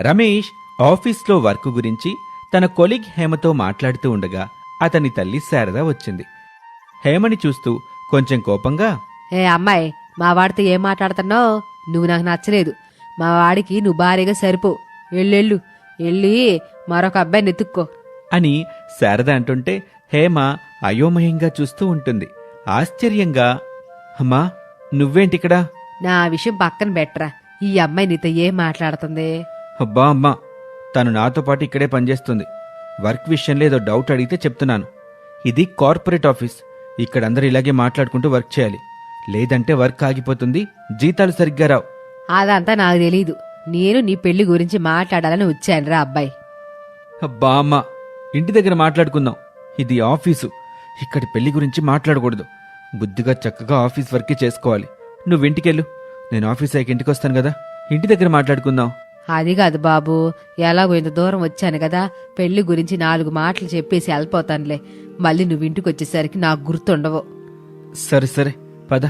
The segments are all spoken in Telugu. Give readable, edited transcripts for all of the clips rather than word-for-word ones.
రమేష్ ఆఫీస్లో వర్క్ గురించి తన కొలీగ్ హేమతో మాట్లాడుతూ ఉండగా అతని తల్లి శారద వచ్చింది. హేమని చూస్తూ కొంచెం కోపంగా, ఏ అమ్మాయి, మా వాడితో ఏం మాట్లాడుతున్నావు? నువ్వు నాకు నచ్చలేదు. మా వాడికి నువ్వు భారీగా సరిపో. ఎల్లెళ్ళు వెళ్ళి మరొక అబ్బాయిని ఎత్తుక్కో అని శారద అంటుంటే హేమ అయోమయంగా చూస్తూ ఉంటుంది. ఆశ్చర్యంగా, అమ్మా నువ్వేంటిక్కడా? నా విషయం పక్కన బెట్రా. ఈ అమ్మాయి నీతో ఏం మాట్లాడుతుంది? అబ్బా అమ్మా, తను నాతో పాటు ఇక్కడే పనిచేస్తుంది. వర్క్ విషయంలో ఏదో డౌట్ అడిగితే చెప్తున్నాను. ఇది కార్పొరేట్ ఆఫీస్. ఇక్కడందరూ ఇలాగే మాట్లాడుకుంటూ వర్క్ చేయాలి, లేదంటే వర్క్ ఆగిపోతుంది, జీతాలు సరిగ్గా రావు. అదంతా నాకు తెలీదు. నేను నీ పెళ్లి గురించి మాట్లాడాలని వచ్చానురా అబ్బాయి. అబ్బా అమ్మా, ఇంటి దగ్గర మాట్లాడుకుందాం. ఇది ఆఫీసు, ఇక్కడి పెళ్లి గురించి మాట్లాడకూడదు. బుద్ధిగా చక్కగా ఆఫీస్ వర్కే చేసుకోవాలి. నువ్వింటికెళ్ళు, నేను ఆఫీస్ అయ్యాక ఇంటికి వస్తాను కదా, ఇంటి దగ్గర మాట్లాడుకుందాం. అది కాదు బాబు, ఎలాగో ఇంత దూరం వచ్చాను కదా, పెళ్లి గురించి 4 మాటలు చెప్పేసి వెళ్ళిపోతానులే. మళ్ళీ నువ్వు ఇంటికి వచ్చేసరికి నాకు గుర్తుండవు. సరే సరే పద,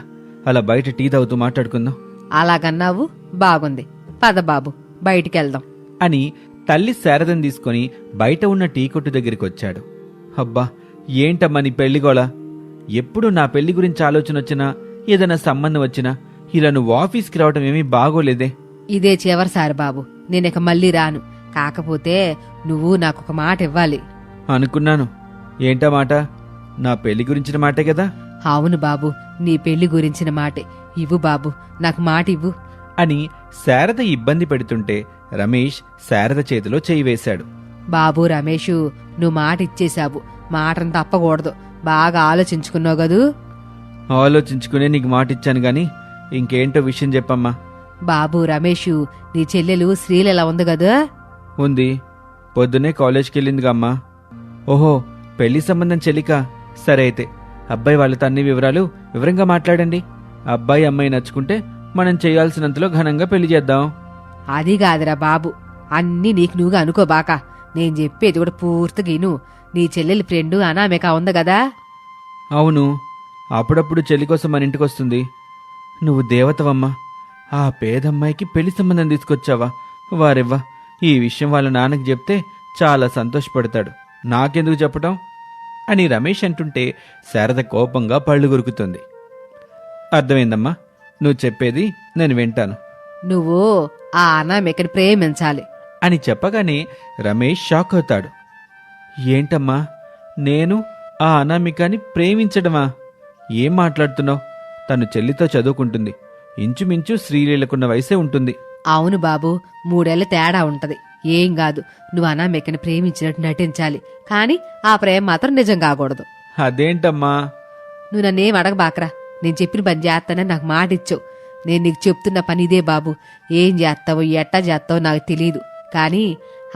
అలా బయట టీ తాగుతూ మాట్లాడుకుందాం. అలాగన్నావు, బాగుంది. పద బాబు, బయటికెళ్దాం అని తల్లి శారదని తీసుకుని బయట ఉన్న టీ కొట్టు దగ్గరికి వచ్చాడు. అబ్బా ఏంటమ్మా నీ పెళ్లిగోళ? ఎప్పుడు నా పెళ్లి గురించి ఆలోచన వచ్చినా, ఏదైనా సంబంధం వచ్చినా ఇలా నువ్వు ఆఫీస్కి రావటం ఏమీ బాగోలేదే. ఇదే చివరిసారి బాబు, నేనిక మళ్ళీ రాను. కాకపోతే నువ్వు నాకొక మాట ఇవ్వాలి. అనుకున్నాను. ఏంటా మాట? నా పెళ్లి గురించిన మాటే కదా? అవును బాబు, నీ పెళ్లి గురించిన మాటే. ఇవ్వు బాబు, నాకు మాట ఇవ్వు అని శారద ఇబ్బంది పెడుతుంటే రమేష్ శారద చేతిలో చేయి వేశాడు. బాబు రమేషు, నువ్వు మాట ఇచ్చేశావు. మాటను తప్పకూడదు. బాగా ఆలోచించుకున్నావు గదూ? ఆలోచించుకునే నీకు మాట ఇచ్చాను గాని ఇంకేంటో విషయం చెప్పమ్మా. బాబు రమేషు, నీ చెల్లెలు శ్రీలీల ఉంది గదా? ఉంది. పొద్దున్నే కాలేజ్కి వెళ్ళిందిగా అమ్మా. ఓహో, పెళ్లి సంబంధం చెల్లిక. సరే అయితే అబ్బాయి వాళ్ళతో అన్ని వివరాలు వివరంగా మాట్లాడండి. అబ్బాయి అమ్మాయి నచ్చుకుంటే మనం చేయాల్సినంతలో ఘనంగా పెళ్లి చేద్దాం. అది కాదురా బాబు, అన్నీ నీకు నువ్వుగా అనుకోబాక. నేను చెప్పేది కూడా పూర్తిగా ఇను. నీ చెల్లెలి ఫ్రెండు అనామిక ఉంది గదా? అవును, అప్పుడప్పుడు చెల్లి కోసం మన ఇంటికొస్తుంది. నువ్వు దేవతవమ్మా. ఆ పేదమ్మాయికి పెళ్లి సంబంధం తీసుకొచ్చావా? వారెవ్వా, ఈ విషయం వాళ్ళ నాన్నకి చెప్తే చాలా సంతోషపడతాడు. నాకెందుకు చెప్పటం అని రమేష్ అంటుంటే శారద కోపంగా పళ్ళు కొరుకుతుంది. అర్థమైందమ్మా, నువ్వు చెప్పేది నేను వింటాను. నువ్వు ఆ అనామికని ప్రేమించాలి అని చెప్పగానే రమేష్ షాక్ అవుతాడు. ఏంటమ్మా, నేను ఆ అనామికాని ప్రేమించడమా? ఏం మాట్లాడుతున్నావు? తను చెల్లితో చదువుకుంటుంది. ఇంచుమించు శ్రీలీలకున్న వయసే ఉంటుంది. అవును బాబు, 3 ఏళ్ల తేడా ఉంటది. ఏం కాదు, నువ్వు అనామికని ప్రేమించినట్టు నటించాలి. కాని ఆ ప్రేమ మాత్రం నిజం కాకూడదు. అదేంటమ్మా? నువ్వు నన్నేం అడగబాకరా. నేను చెప్పిన పని చేస్తానని నాకు మాట ఇచ్చావు. నేను నీకు చెప్తున్న పని ఇదే బాబు. ఏం చేస్తావో ఎట్టా చేస్తావో నాకు తెలియదు. కానీ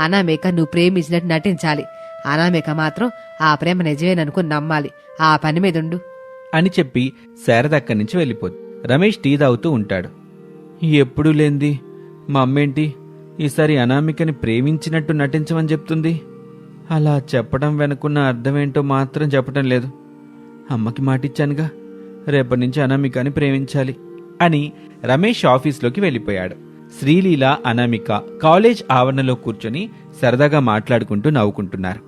అనామిక నువ్వు ప్రేమించినట్టు నటించాలి. అనామిక మాత్రం ఆ ప్రేమ నిజమేననుకుని నమ్మాలి. ఆ పని మీదుండు అని చెప్పి శారద అక్కడి నుంచి వెళ్ళిపోద్ది. రమేష్ టీ తాగుతూ ఉంటాడు. ఎప్పుడూ లేంది మా అమ్మేంటి ఈసారి అనామికని ప్రేమించినట్టు నటించమని చెప్తుంది? అలా చెప్పడం వెనుకున్న అర్థమేంటో మాత్రం చెప్పటం లేదు. అమ్మకి మాటిచ్చానుగా, రేపటి నుంచి అనామికని ప్రేమించాలి అని రమేష్ ఆఫీస్లోకి వెళ్ళిపోయాడు. శ్రీలీల, అనామిక కాలేజ్ ఆవరణలో కూర్చొని సరదాగా మాట్లాడుకుంటూ నవ్వుకుంటున్నారు.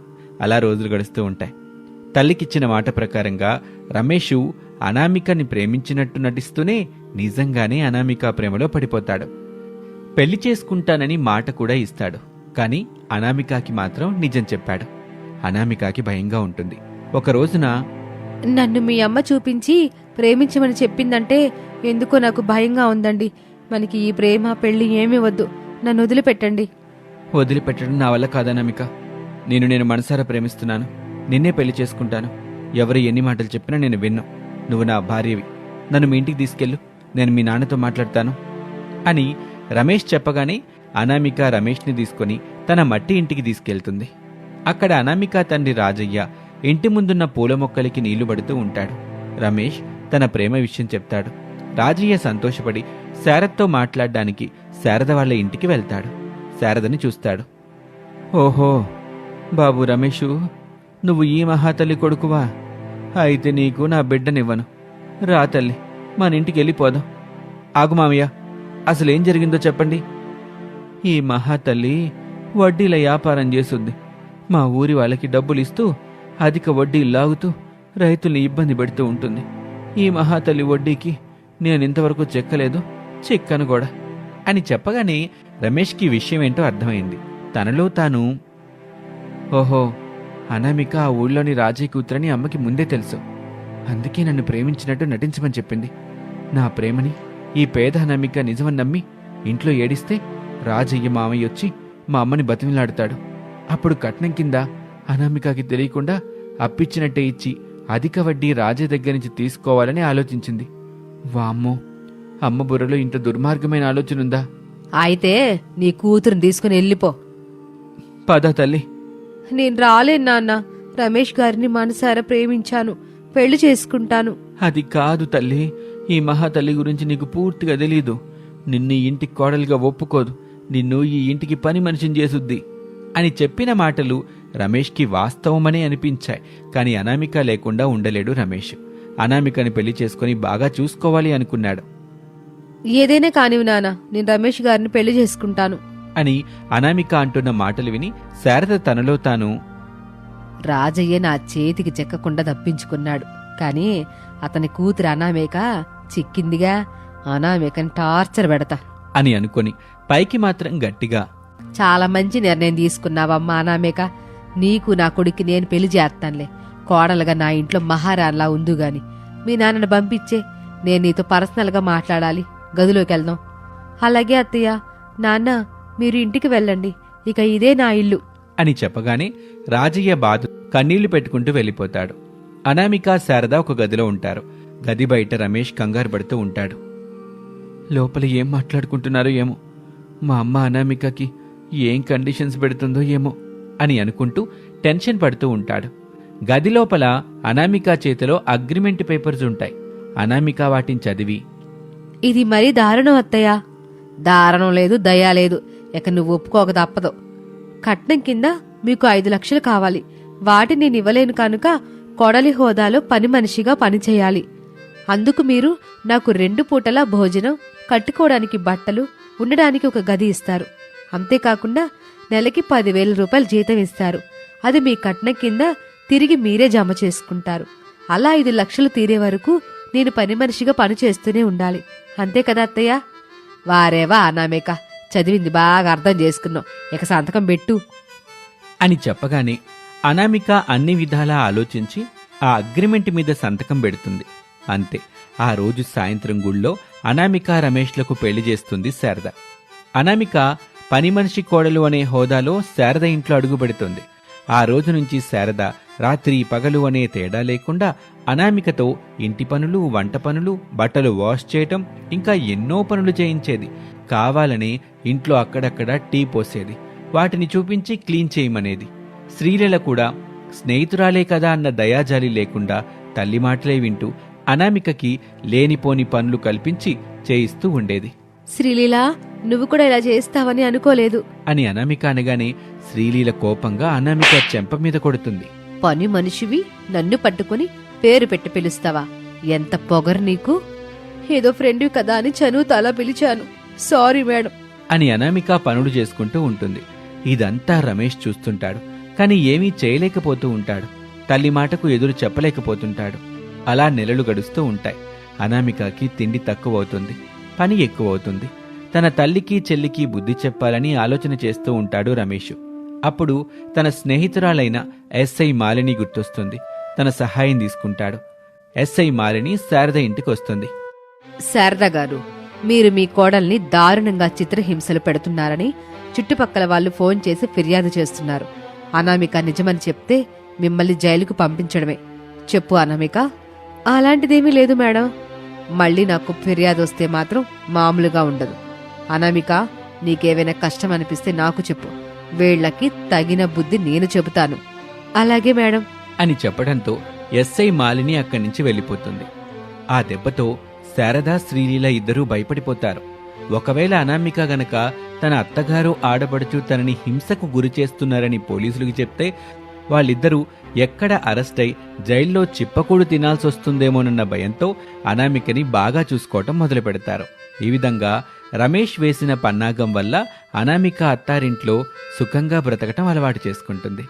అలా రోజులు గడుస్తూ ఉంటాయి. తల్లికిచ్చిన మాట ప్రకారంగా రమేషు అనామికని ప్రేమించినట్టు నటిస్తూనే నిజంగానే అనామిక ప్రేమలో పడిపోతాడు. పెళ్లి చేసుకుంటానని మాట కూడా ఇస్తాడు. కాని అనామికకి మాత్రం నిజం చెప్పాడు. అనామికకి భయంగా ఉంటుంది. ఒక రోజున, నన్ను మీ అమ్మ చూపించి ప్రేమించమని చెప్పిందంటే ఎందుకో నాకు భయంగా ఉందండి. మనకి ఈ ప్రేమ పెళ్లి ఏమీ వద్దు. నన్ను వదిలిపెట్టండి. వదిలిపెట్టడం నా వల్ల కాదనామిక. నేను మనసారా ప్రేమిస్తున్నాను. నిన్నే పెళ్లి చేసుకుంటాను. ఎవరు ఎన్ని మాటలు చెప్పినా నేను విన్ను. నువ్వు నా భార్యవి. నన్ను మీ ఇంటికి తీసుకెళ్ళు. నేను మీ నాన్నతో మాట్లాడతాను అని రమేష్ చెప్పగానే అనామిక రమేష్ని తీసుకుని తన మట్టి ఇంటికి తీసుకెళ్తుంది. అక్కడ అనామిక తండ్రి రాజయ్య ఇంటి ముందున్న పూల మొక్కలకి నీళ్లు పడుతూ ఉంటాడు. రమేష్ తన ప్రేమ విషయం చెప్తాడు. రాజయ్య సంతోషపడి శారదతో మాట్లాడడానికి శారద వాళ్ళ ఇంటికి వెళ్తాడు. శారదని చూస్తాడు. ఓహో బాబు రమేషు, నువ్వు ఈ మహాతల్లి కొడుకువా? అయితే నీకు నా బిడ్డనివ్వను. రా తల్లి, మన ఇంటికి వెళ్ళిపోదాం. ఆగు మామయ్య, అసలేం జరిగిందో చెప్పండి. ఈ మహాతల్లి వడ్డీల వ్యాపారం చేసుద్ది. మా ఊరి వాళ్ళకి డబ్బులిస్తూ అధిక వడ్డీ లాగుతూ రైతుల్ని ఇబ్బంది పెడుతూ ఉంటుంది. ఈ మహాతల్లి వడ్డీకి నేనింతవరకు చెక్కలేదు, చెక్కను కూడా అని చెప్పగానే రమేష్కి విషయం ఏంటో అర్థమైంది. తనలో తాను, ఓహో, అనామిక ఆ ఊళ్ళోని రాజయ్య కూతురని అమ్మకి ముందే తెలుసు. అందుకే నన్ను ప్రేమించినట్టు నటించమని చెప్పింది. నా ప్రేమని ఈ పేద అనామిక నిజమని నమ్మి ఇంట్లో ఏడిస్తే రాజయ్య మామయ్య వచ్చి మా అమ్మని బతిమిలాడుతాడు. అప్పుడు కట్నం కింద అనామికకి తెలియకుండా అప్పిచ్చినట్టే ఇచ్చి అధిక వడ్డీ రాజయ్య దగ్గర నుంచి తీసుకోవాలని ఆలోచించింది. వామ్మో, అమ్మ బుర్రలో ఇంత దుర్మార్గమైన ఆలోచనుందా? అయితే నీ కూతురుని తీసుకుని వెళ్ళిపో. పద తల్లి. నేను రాలేను నాన్న. రమేష్ గారిని మనసారా ప్రేమించాను, పెళ్లి చేసుకుంటాను. అది కాదు తల్లి, ఈ మహాతల్లి గురించి నీకు పూర్తిగా తెలీదు. నిన్ను ఈ ఇంటికి కోడలుగా ఒప్పుకోదు, నిన్ను ఈ ఇంటికి పని మనిషిని చేసుద్ది అని చెప్పిన మాటలు రమేష్కి వాస్తవమనే అనిపించాయి. కాని అనామిక లేకుండా ఉండలేడు రమేష్. అనామికని పెళ్లి చేసుకుని బాగా చూసుకోవాలి అనుకున్నాడు. ఏదైనా కానివి నాన్న, నేను రమేష్ గారిని పెళ్లి చేసుకుంటాను అని అనామిక అంటున్న మాటలు విని శారద తనలో తాను, రాజయ్య నా చేతికి చెక్కకుండా తప్పించుకున్నాడు. కాని అతని కూతురు అనామేక చిక్కిందిగా, అనామేకని టార్చర్ పెడతా అని అనుకొని పైకి మాత్రం గట్టిగా, చాలా మంచి నిర్ణయం తీసుకున్నావమ్మా అనామేక. నీకు నా కొడుక్కి నేను పెళ్లి చేస్తానులే. కోడలుగా నా ఇంట్లో మహారాణిలా ఉందు గాని మీ నాన్నను పంపించే, నేను నీతో పర్సనల్గా మాట్లాడాలి. గదిలోకి వెళ్దాం. అలాగే అత్తయ్య. నాన్న, మీరు ఇంటికి వెళ్ళండి, ఇక ఇదే నా ఇల్లు అని చెప్పగానే రాజయ్య బాధ కన్నీళ్లు పెట్టుకుంటూ వెళ్ళిపోతాడు. అనామిక శారద ఒక గదిలో ఉంటారు. గది బయట రమేష్ కంగారు పడుతూ ఉంటాడు. లోపల ఏం మాట్లాడుకుంటున్నారో ఏమో, మా అమ్మ అనామికకి ఏం కండిషన్స్ పెడుతుందో ఏమో అని అనుకుంటూ టెన్షన్ పడుతూ ఉంటాడు. గది లోపల అనామిక చేతిలో అగ్రిమెంట్ పేపర్స్ ఉంటాయి. అనామిక వాటిని చదివి, ఇది మరీ దారుణం అత్తయ్య. దారుణం లేదు, దయా లేదు. ఇక నువ్వు ఒప్పుకోక తప్పదు. కట్నం కింద మీకు 5 లక్షలు కావాలి. వాటిని నేను ఇవ్వలేను కనుక కొడలి హోదాలో పని మనిషిగా పనిచేయాలి. అందుకు మీరు నాకు 2 పూటలా భోజనం, కట్టుకోవడానికి బట్టలు, ఉండడానికి ఒక గది ఇస్తారు. అంతేకాకుండా నెలకి 10,000 రూపాయలు జీతం ఇస్తారు. అది మీ కట్నం కింద తిరిగి మీరే జమ చేసుకుంటారు. అలా 5 లక్షలు తీరే వరకు నేను పని మనిషిగా పని చేస్తూనే ఉండాలి. అంతే కదా అత్తయ్య? వారేవా అనామేక, చదివింది బాగా అర్థం చేసుకున్నావు. ఇక సంతకం పెట్టు అని చెప్పగానే అనామిక అన్ని విధాలా ఆలోచించి ఆ అగ్రిమెంట్ మీద సంతకం పెడుతుంది. అంతే, ఆ రోజు సాయంత్రం గుళ్ళో అనామిక రమేష్లకు పెళ్లి చేస్తుంది శారద. అనామిక పని మనిషి కోడలు అనే హోదాలో శారద ఇంట్లో అడుగుపెడుతుంది. ఆ రోజు నుంచి శారద రాత్రి పగలు అనే తేడా లేకుండా అనామికతో ఇంటి పనులు, వంట పనులు, బట్టలు వాష్ చేయటం, ఇంకా ఎన్నో పనులు చేయించేది. కావాలని ఇంట్లో అక్కడక్కడ టీ పోసేది. వాటిని చూపించి క్లీన్ చేయమనేది. శ్రీలీల కూడా స్నేహితురాలే కదా అన్న దయాజాలి లేకుండా తల్లి మాటలే వింటూ అనామికకి లేనిపోని పనులు కల్పించి చేయిస్తూ ఉండేది. శ్రీలీలా, నువ్వు కూడా ఇలా చేస్తావని అనుకోలేదు అని అనామిక అనగానే శ్రీలీల కోపంగా అనామిక చెంప మీద కొడుతుంది. పని మనిషివి నన్ను పట్టుకుని పేరు పెట్టి పిలుస్తావా? ఎంత పొగరు నీకు! ఏదో ఫ్రెండ్ కదా అని చనువుతో అలా పిలిచాను. సారీ మేడం అని అనామిక పనులు చేసుకుంటూ ఉంటుంది. ఇదంతా రమేష్ చూస్తుంటాడు. కాని ఏమీ చేయలేకపోతూ ఉంటాడు. తల్లి మాటకు ఎదురు చెప్పలేకపోతుంటాడు. అలా నెలలు గడుస్తూ ఉంటాయి. అనామికకి తిండి తక్కువవుతుంది, పని ఎక్కువవుతుంది. తన తల్లికి చెల్లికి బుద్ధి చెప్పాలని ఆలోచన చేస్తూ ఉంటాడు రమేష్. అప్పుడు తన స్నేహితురాలైన ఎస్ఐ మాలిని గుర్తొస్తుంది. తన సహాయం తీసుకుంటాడు. ఎస్ఐ మాలిని శారద ఇంటికి వస్తుంది. శారద గారు, మీరు మీ కోడల్ని దారుణంగా చిత్రహింసలు పెడుతున్నారని చుట్టుపక్కల వాళ్ళు ఫోన్ చేసి ఫిర్యాదు చేస్తున్నారు. అనామిక నిజమని చెప్తే మిమ్మల్ని జైలుకు పంపించడమే. చెప్పు అనామిక. అలాంటిదేమీ లేదు మేడం. మళ్ళీ నాకు ఫిర్యాదు వస్తే మాత్రం మామూలుగా ఉండదు. అనామిక, నీకేవైనా కష్టం అనిపిస్తే నాకు చెప్పు. వీళ్లకి తగిన బుద్ధి నేను చెబుతాను. అలాగే మేడం అని చెప్పడంతో ఎస్ఐ మాలిని అక్కడి నుంచి వెళ్ళిపోతుంది. ఆ దెబ్బతో శారద, శ్రీలీల ఇద్దరూ భయపడిపోతారు. ఒకవేళ అనామిక గనక తన అత్తగారు, ఆడపడుచు తనని హింసకు గురి చేస్తున్నారని పోలీసులకు చెప్తే వాళ్ళిద్దరూ ఎక్కడ అరెస్ట్ అయి జైల్లో చిప్పకూడు తినాల్సొస్తుందేమోనన్న భయంతో అనామికని బాగా చూసుకోవటం మొదలు పెడతారు. ఈ విధంగా రమేష్ వేసిన పన్నాగం వల్ల అనామిక అత్తారింట్లో సుఖంగా బ్రతకటం అలవాటు చేసుకుంటుంది.